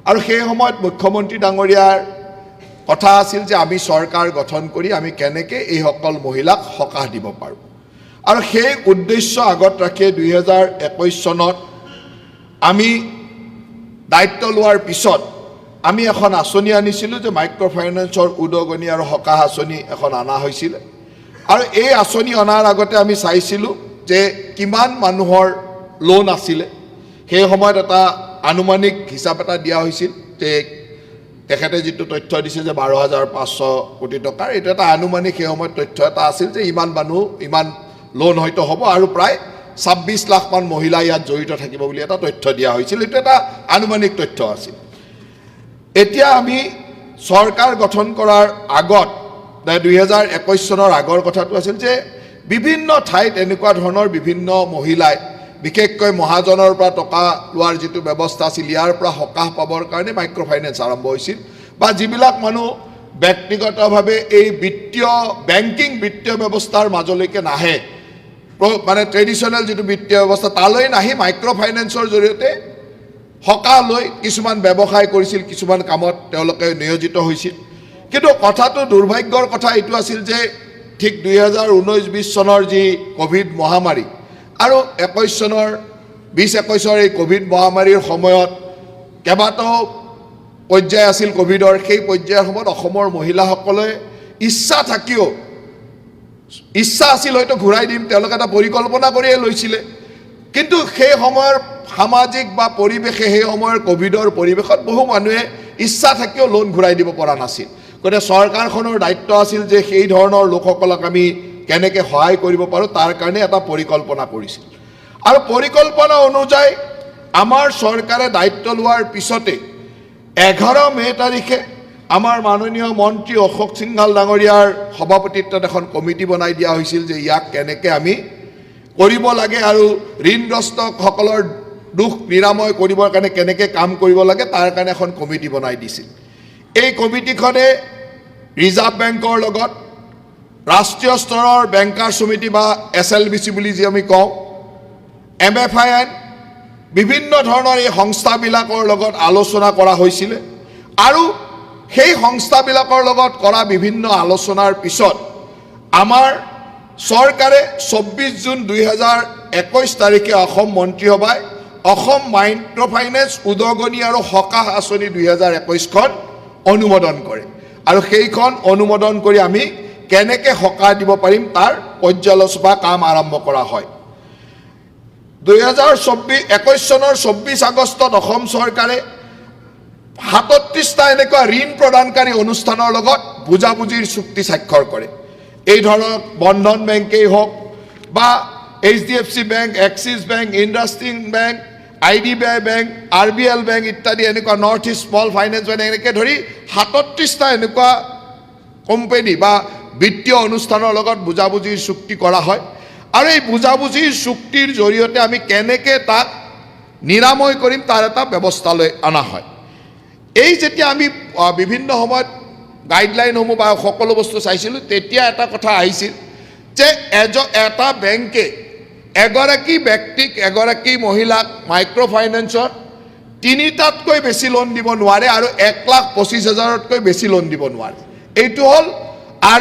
আৰু সেই সময়ত মুখ্যমন্ত্ৰী ডাঙৰীয়াৰ কথা আছিল যে আমি চৰকাৰ গঠন কৰি আমি কেনেকৈ এইসকল মহিলাক সকাহ দিব পাৰোঁ। আৰু সেই উদ্দেশ্য আগত ৰাখি 2021 চনত আমি দায়িত্ব লোৱাৰ পিছত আমি এখন আঁচনি আনিছিলোঁ যে মাইক্ৰ' ফাইনেন্সৰ উদগনি আৰু সকাহ আঁচনি এখন অনা হৈছিলে। আৰু এই আঁচনি অনাৰ আগতে আমি চাইছিলোঁ যে কিমান মানুহৰ লোন আছিলে। সেই সময়ত এটা আনুমানিক হিচাপ এটা দিয়া হৈছিল যে তেখেতে যিটো তথ্য দিছে যে 12,500 কোটি টকাৰ, এইটো এটা আনুমানিক সেই সময়ত তথ্য এটা আছিল যে ইমান মানুহ ইমান লোন হয়তো হ'ব আৰু প্ৰায় 26 লাখমান মহিলা ইয়াত জড়িত থাকিব বুলি এটা তথ্য দিয়া হৈছিল। এইটো এটা আনুমানিক তথ্য আছিল। এতিয়া আমি চৰকাৰ গঠন কৰাৰ আগত 2021 চনৰ আগৰ কথাটো আছিল যে বিভিন্ন ঠাইত এনেকুৱা ধৰণৰ বিভিন্ন মহিলাই বিশেষকৈ মহাজনৰ পৰা টকা লোৱাৰ যিটো ব্যৱস্থা আছিল ইয়াৰ পৰা সকাহ পাবৰ কাৰণে মাইক্ৰ' ফাইনেন্স আৰম্ভ হৈছিল, বা যিবিলাক মানুহ ব্যক্তিগতভাৱে এই বেংকিং বিত্তীয় ব্যৱস্থাৰ মাজলৈকে নাহে, মানে ট্ৰেডিশ্যনেল যিটো বিত্তীয় ব্যৱস্থা তালৈ নাহি মাইক্ৰ' ফাইনেন্সৰ জৰিয়তে সকাহ লৈ কিছুমান ব্যৱসায় কৰিছিল, কিছুমান কামত তেওঁলোকে নিয়োজিত হৈছিল। কিন্তু কথাটো দুৰ্ভাগ্যৰ কথা এইটো আছিল যে ঠিক 2019-20 চনৰ যি ক'ভিড মহামাৰী আৰু 21 চনৰ 2021 এই ক'ভিড মহামাৰীৰ সময়ত কেইবাটাও পৰ্যায় আছিল ক'ভিডৰ। সেই পৰ্যায়ৰ সময়ত অসমৰ মহিলাসকলে ইচ্ছা থাকিও, ইচ্ছা আছিল হয়তো ঘূৰাই দিম, তেওঁলোকে এটা পৰিকল্পনা কৰিয়ে লৈছিলে, কিন্তু সেই সময়ৰ সামাজিক বা পৰিৱেশে সেই সময়ৰ ক'ভিডৰ পৰিৱেশত বহু মানুহে ইচ্ছা থাকিও লোন ঘূৰাই দিব পৰা নাছিল। গতিকে চৰকাৰখনৰ দায়িত্ব আছিল যে সেই ধৰণৰ লোকসকলক আমি কেনেকৈ সহায় কৰিব পাৰোঁ তাৰ কাৰণে এটা পৰিকল্পনা কৰিছিল। আৰু পৰিকল্পনা অনুযায়ী আমাৰ চৰকাৰে দায়িত্ব লোৱাৰ পিছতে 11 মে তাৰিখে আমাৰ মাননীয় মন্ত্ৰী অশোক সিংঘাল ডাঙৰীয়াৰ সভাপতিত্বত এখন কমিটি বনাই দিয়া হৈছিল যে ইয়াক কেনেকৈ আমি কৰিব লাগে আৰু ঋণগ্ৰস্তসকলৰ দুখ নিৰাময় কৰিবৰ কাৰণে কেনেকৈ কাম কৰিব লাগে তাৰ কাৰণে এখন কমিটি বনাই দিছিল। এই কমিটিখনে ৰিজাৰ্ভ বেংকৰ লগত ৰাষ্ট্ৰীয় স্তৰৰ বেংকাৰ সমিতি বা SLBC বুলি যি আমি কওঁ, MFIN, বিভিন্ন ধৰণৰ এই সংস্থাবিলাকৰ লগত আলোচনা কৰা হৈছিলে। আৰু সেই সংস্থাবিলাকৰ লগত কৰা বিভিন্ন আলোচনাৰ পিছত আমাৰ চৰকাৰে 24 জুন 2021 তাৰিখে অসম মন্ত্ৰীসভাই অসম মাইক্ৰ' ফাইনেন্স উদগনি আৰু সকাহ আঁচনি 2021খন অনুমোদন কৰে। আৰু সেইখন অনুমোদন কৰি আমি কেনেকৈ সকাহ দিব পাৰিম তাৰ পৰ্যালোচনা কাম আৰম্ভ কৰা হয়। 2021 চনৰ 24 আগষ্টত অসম চৰকাৰে 37টা এনেকুৱা ঋণ প্ৰদানকাৰী অনুষ্ঠানৰ লগত বুজাবুজিৰ চুক্তি স্বাক্ষৰ কৰে। এই ধৰণৰ বন্ধন বেংকেই হওক বা HDFC bank, axis bank, IndusInd bank, IDBI bank, RBL bank ইত্যাদি এনেকুৱা north east small finance bank এনেকৈ ধৰি 37টা এনেকুৱা কোম্পানী বা বিত্তীয় অনুষ্ঠানৰ লগত বুজাবুজিৰ চুক্তি কৰা হয়। আৰু এই বুজাবুজিৰ চুক্তিৰ জৰিয়তে আমি কেনেকৈ তাক নিৰাময় কৰিম তাৰ এটা ব্যৱস্থালৈ অনা হয়। এই যেতিয়া আমি বিভিন্ন সময়ত গাইডলাইনসমূহ বা সকলো বস্তু চাইছিলোঁ তেতিয়া এটা কথা আহিছিল যে এটা বেংকে এগৰাকী ব্যক্তিক, এগৰাকী মহিলাক মাইক্ৰ' ফাইনেন্সৰ 3টাতকৈ বেছি লোন দিব নোৱাৰে আৰু 1,25,000তকৈ বেছি লোন দিব নোৱাৰে। এইটো হ'ল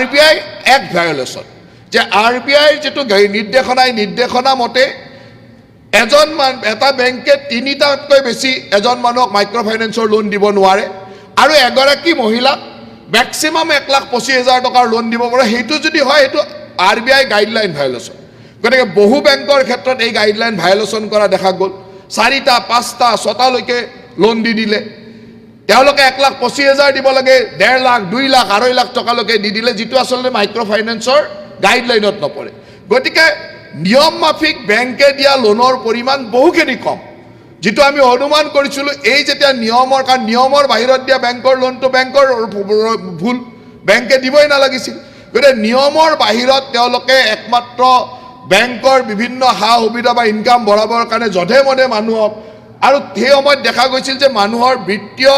RBI এক্ট ভায়লেশ্যন, যে RBIৰ যিটো নিৰ্দেশনা মতে এটা বেংকে 3টাতকৈ বেছি এজন মানুহক মাইক্ৰ' ফাইনেন্সৰ লোন দিব নোৱাৰে আৰু এগৰাকী মহিলাক মেক্সিমাম 1,25,000 টকাৰ লোন দিব পাৰে। সেইটো যদি হয় সেইটো RBI গাইডলাইন ভায়লেশ্যন। গতিকে বহু বেংকৰ ক্ষেত্ৰত এই গাইডলাইন ভায়লেশ্যন কৰা দেখা গ'ল। 4টা, 5টা, 6টালৈকে লোন দি দিলে। তেওঁলোকে 1,25,000 দিব লাগে, 1.5 লাখ, 2 লাখ, 2.5 লাখ টকালৈকে দি দিলে, যিটো আচলতে মাইক্ৰ' ফাইনেন্সৰ গাইডলাইনত নপৰে। গতিকে নিয়ম মাফিক বেংকে দিয়া লোনৰ পৰিমাণ বহুখিনি কম, যিটো আমি অনুমান কৰিছিলোঁ এই যেতিয়া নিয়মৰ, কাৰণ নিয়মৰ বাহিৰত দিয়া বেংকৰ লোনটো বেংকৰ ভুল, বেংকে দিবই নালাগিছিল। গতিকে নিয়মৰ বাহিৰত তেওঁলোকে একমাত্ৰ বেংকৰ বিভিন্ন সা সুবিধা বা ইনকাম বঢ়াবৰ কাৰণে যধে মধে মানুহক, আৰু সেই সময়ত দেখা গৈছিল যে মানুহৰ বিত্তীয়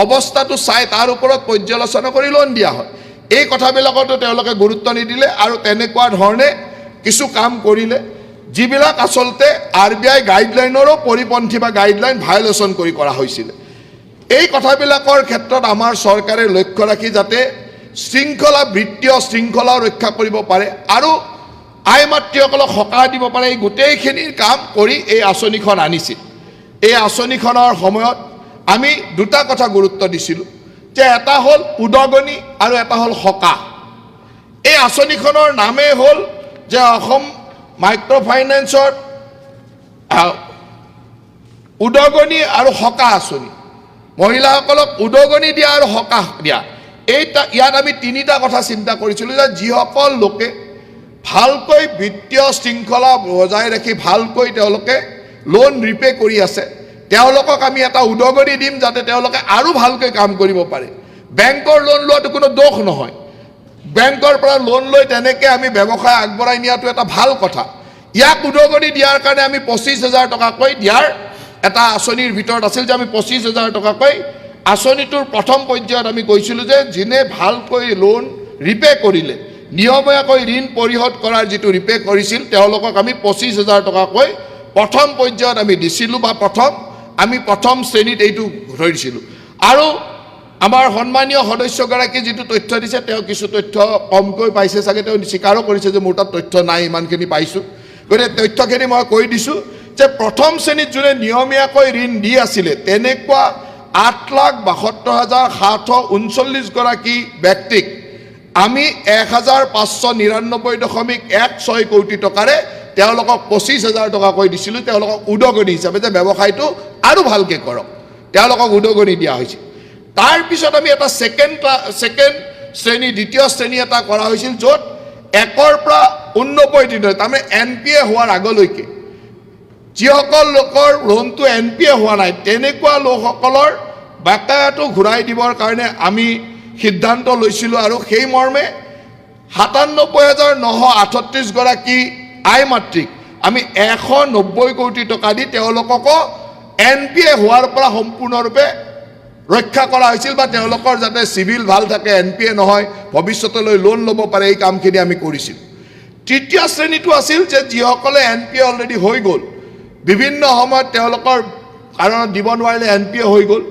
অৱস্থাটো চাই তাৰ ওপৰত পৰ্যালোচনা কৰি লোন দিয়া হয়। এই কথাবিলাকতো তেওঁলোকে গুৰুত্ব নিদিলে আৰু তেনেকুৱা ধৰণে কিছু কাম কৰিলে যিবিলাক আচলতে RBI গাইডলাইনৰো পৰিপন্থী বা গাইডলাইন ভায়লেশ্যন কৰি কৰা হৈছিলে। এই কথাবিলাকৰ ক্ষেত্ৰত আমাৰ চৰকাৰে লক্ষ্য ৰাখি যাতে শৃংখলা বৃত্তীয় শৃংখলাও ৰক্ষা কৰিব পাৰে আৰু আই মাতৃসকলক সকাহ দিব পাৰে, এই গোটেইখিনিৰ কাম কৰি এই আঁচনিখন আনিছিল। এই আঁচনিখনৰ সময়ত আমি দুটা কথা গুৰুত্ব দিছিলোঁ, যে এটা হ'ল উদগনি আৰু এটা হ'ল সকাহ। এই আঁচনিখনৰ নামেই হ'ল যে অসম মাইক্ৰ' ফাইনেন্সৰ উদগনি আৰু সকাহ আঁচনি, মহিলাসকলক উদগনি দিয়া আৰু সকাহ দিয়া। ইয়াত আমি তিনিটা কথা চিন্তা কৰিছিলোঁ, যে যিসকল লোকে ভালকৈ বিত্তীয় শৃংখলা বজাই ৰাখি ভালকৈ তেওঁলোকে লোন ৰিপে কৰি আছে, তেওঁলোকক আমি এটা উদগনি দিম যাতে তেওঁলোকে আৰু ভালকৈ কাম কৰিব পাৰে। বেংকৰ লোন লোৱাটো কোনো দোষ নহয়, বেংকৰ পৰা লোন লৈ তেনেকৈ আমি ব্যৱসায় আগবঢ়াই নিয়াটো এটা ভাল কথা। ইয়াক উদগনি দিয়াৰ কাৰণে আমি 25,000 টকাকৈ দিয়াৰ এটা আঁচনিৰ ভিতৰত আছিল, যে আমি 25,000 টকাকৈ আঁচনিটোৰ প্ৰথম পৰ্যায়ত আমি কৈছিলোঁ যে যিনে ভালকৈ লোন ৰিপে কৰিলে, নিয়মীয়াকৈ ঋণ পৰিশোধ কৰাৰ যিটো ৰিপে কৰিছিল, তেওঁলোকক আমি 25,000 টকাকৈ প্ৰথম পৰ্যায়ত আমি দিছিলোঁ, বা প্ৰথম শ্ৰেণীত এইটো ধৰিছিলোঁ। আৰু আমাৰ সন্মানীয় সদস্যগৰাকীয়ে যিটো তথ্য দিছে, তেওঁ কিছু তথ্য কমকৈ পাইছে চাগে, তেওঁ স্বীকাৰো কৰিছে যে মোৰ তাত তথ্য নাই, ইমানখিনি পাইছোঁ। গতিকে তথ্যখিনি মই কৈ দিছোঁ যে প্ৰথম শ্ৰেণীত যোনে নিয়মীয়াকৈ ঋণ দি আছিলে, তেনেকুৱা 8,72,739 গৰাকী ব্যক্তিক আমি 1,599.16 কোটি টকাৰে তেওঁলোকক 25,000 টকাকৈ দিছিলোঁ, তেওঁলোকক উদগনি হিচাপে, যে ব্যৱসায়টো আৰু ভালকৈ কৰক, তেওঁলোকক উদগনি দিয়া হৈছিল। তাৰপিছত আমি এটা ছেকেণ্ড শ্ৰেণী, দ্বিতীয় শ্ৰেণী এটা কৰা হৈছিল, য'ত 1ৰ পৰা 89 দিনলৈ, তাৰমানে NPA হোৱাৰ আগলৈকে যিসকল লোকৰ লোনটো NPA হোৱা নাই, তেনেকুৱা লোকসকলৰ বাকায়াটো ঘূৰাই দিবৰ কাৰণে আমি সিদ্ধান্ত লৈছিলোঁ। আৰু সেই মৰ্মে 97,938 গৰাকী আই মাতৃক আমি 190 কোটি টকা দি তেওঁলোককো NPA হোৱাৰ পৰা সম্পূৰ্ণৰূপে ৰক্ষা কৰা হৈছিল, বা তেওঁলোকৰ যাতে চিভিল ভাল থাকে, NPA নহয়, ভৱিষ্যতলৈ লোন ল'ব পাৰে, এই কামখিনি আমি কৰিছিলোঁ। তৃতীয় শ্ৰেণীটো আছিল যে যিসকলে NPA অলৰেডি হৈ গ'ল, বিভিন্ন সময়ত তেওঁলোকৰ কাৰণত দিব নোৱাৰিলে NPA হৈ গ'ল,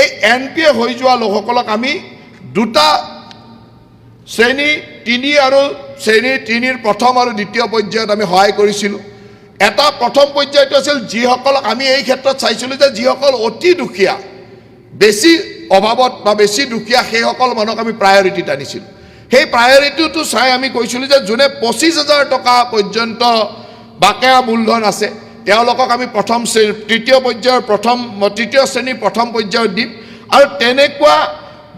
এই NPA হৈ যোৱা লোকসকলক আমি দুটা শ্ৰেণী 3 আৰু শ্ৰেণী 3ৰ প্ৰথম আৰু দ্বিতীয় পৰ্যায়ত আমি সহায় কৰিছিলোঁ। এটা প্ৰথম পৰ্যায়টো আছিল যিসকলক আমি এই ক্ষেত্ৰত চাইছিলোঁ যে যিসকল অতি দুখীয়া, বেছি অভাৱত বা বেছি দুখীয়া, সেইসকল মানুহক আমি প্ৰায়ৰিটিত আনিছিলোঁ। সেই প্ৰায়ৰিটিটো চাই আমি কৈছিলোঁ যে যোনে 25,000 টকা পৰ্যন্ত বাকেয়া মূলধন আছে, তেওঁলোকক আমি তৃতীয় শ্ৰেণীৰ প্ৰথম পৰ্যায়ত দিম। আৰু তেনেকুৱা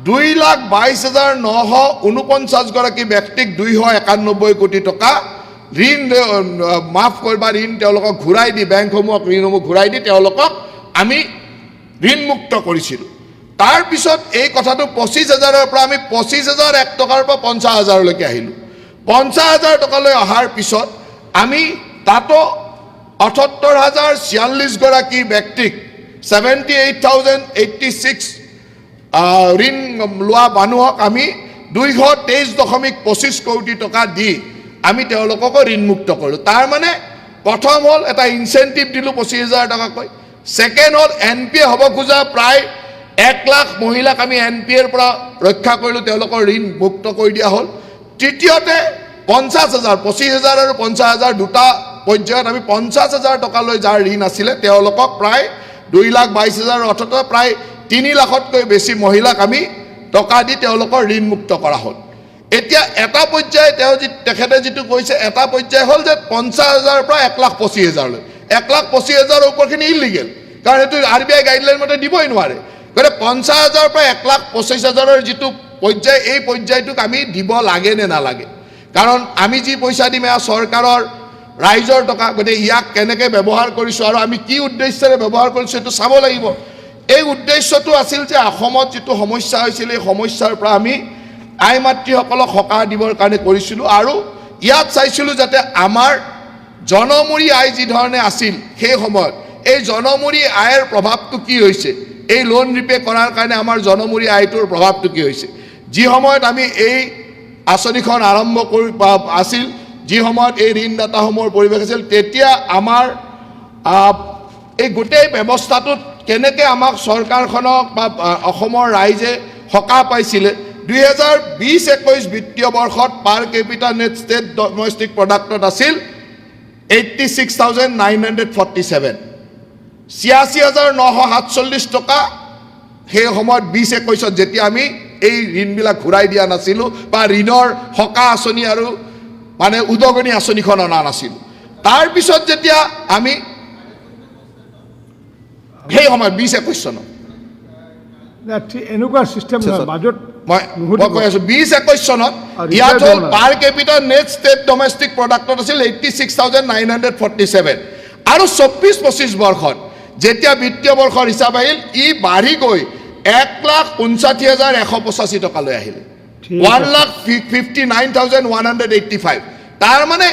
2,22,949 গৰাকী ব্যক্তিক 291 কোটি টকা ঋণ মাফ কৰিব, ঋণ তেওঁলোকক ঘূৰাই দি, বেংকসমূহক ঋণসমূহ ঘূৰাই দি তেওঁলোকক আমি ঋণমুক্ত কৰিছিলোঁ। তাৰপিছত এই কথাটো 25,000ৰ পৰা আমি 25,001 টকাৰ পৰা 50,000লৈকে আহিলোঁ। 50,000 টকালৈ অহাৰ পিছত আমি তাতো 78,046 গৰাকী ব্যক্তিক 78,086 ঋণ লোৱা মানুহক আমি 223.25 কোটি টকা দি আমি তেওঁলোককো ঋণমুক্ত কৰিলোঁ। তাৰ মানে প্ৰথম হ'ল এটা ইনচেণ্টিভ দিলোঁ 25,000 টকাকৈ, ছেকেণ্ড হ'ল NPA হ'ব খোজা প্ৰায় 1 লাখ মহিলাক আমি NPAৰ পৰা ৰক্ষা কৰিলোঁ, তেওঁলোকৰ ঋণ মুক্ত কৰি দিয়া হ'ল। তৃতীয়তে 50,000, 25,000 আৰু 50,000 দুটা পৰ্যায়ত আমি 50,000 টকালৈ যাৰ ঋণ আছিলে, তেওঁলোকক প্ৰায় 2,22,000 অৰ্থাৎ প্ৰায় 3 লাখতকৈ বেছি মহিলাক আমি টকা দি তেওঁলোকৰ ঋণ মুক্ত কৰা হ'ল। এতিয়া এটা পৰ্যায় তেখেতে যিটো কৈছে, এটা পৰ্যায় হ'ল যে 50,000ৰ পৰা 1,25,000লৈ, 1,25,000ৰ ওপৰখিনি ইলিগেল, কাৰণ সেইটো RBI গাইডলাইন মতে দিবই নোৱাৰে। গতিকে 50,000ৰ পৰা 1,25,000ৰ যিটো পৰ্যায়, এই পৰ্যায়টোক আমি দিব লাগে নে নালাগে, কাৰণ আমি যি পইচা দিম এয়া চৰকাৰৰ ৰাইজৰ টকা, গতিকে ইয়াক কেনেকৈ ব্যৱহাৰ কৰিছোঁ আৰু আমি কি উদ্দেশ্যৰে ব্যৱহাৰ কৰিছোঁ সেইটো চাব লাগিব। এই উদ্দেশ্যটো আছিল যে অসমত যিটো সমস্যা হৈছিল, এই সমস্যাৰ পৰা আমি আই মাতৃসকলক সকাহ দিবৰ কাৰণে কৰিছিলোঁ। আৰু ইয়াত চাইছিলোঁ যাতে আমাৰ জনমূৰি আয় যি ধৰণে আছিল সেই সময়ত, এই জনমূৰি আয়ৰ প্ৰভাৱটো কি হৈছে, এই লোন ৰিপে কৰাৰ কাৰণে আমাৰ জনমূৰি আয়টোৰ প্ৰভাৱটো কি হৈছে। যি সময়ত আমি এই আঁচনিখন আৰম্ভ কৰি আছিল, যি সময়ত এই ঋণদাতাসমূহৰ পৰিৱেশ আছিল, তেতিয়া আমাৰ এই গোটেই ব্যৱস্থাটোত কেনেকৈ আমাক চৰকাৰখনক বা অসমৰ ৰাইজে সকাহ পাইছিলে 2020-21 বিত্তীয় বৰ্ষত পাৰ কেপিটা নেট ষ্টেট ডমেষ্টিক প্ৰডাক্টত আছিল 86,947 86,947 টকা সেই সময়ত 20-21 যেতিয়া আমি এই ঋণবিলাক ঘূৰাই দিয়া নাছিলোঁ বা ঋণৰ সকাহ আঁচনি আৰু মানে উদগনি আঁচনিখন অনা নাছিলোঁ তাৰপিছত যেতিয়া আমি সেই সময়ত 20-21 চনত এনেকুৱা চিষ্টেম বাজেট মই কৈ আছোঁ 20-21 চনত ইয়াত হ'ল পাৰ কেপিটা নেট ষ্টেট ডমেষ্টিক প্ৰডাক্টত আছিল 86,947 আৰু 24-25 বৰ্ষত যেতিয়া বিত্তীয় বৰ্ষৰ হিচাপ আহিল ই বাঢ়ি গৈ 1,59,185 টকালৈ আহিল 1,59,185 তাৰ মানে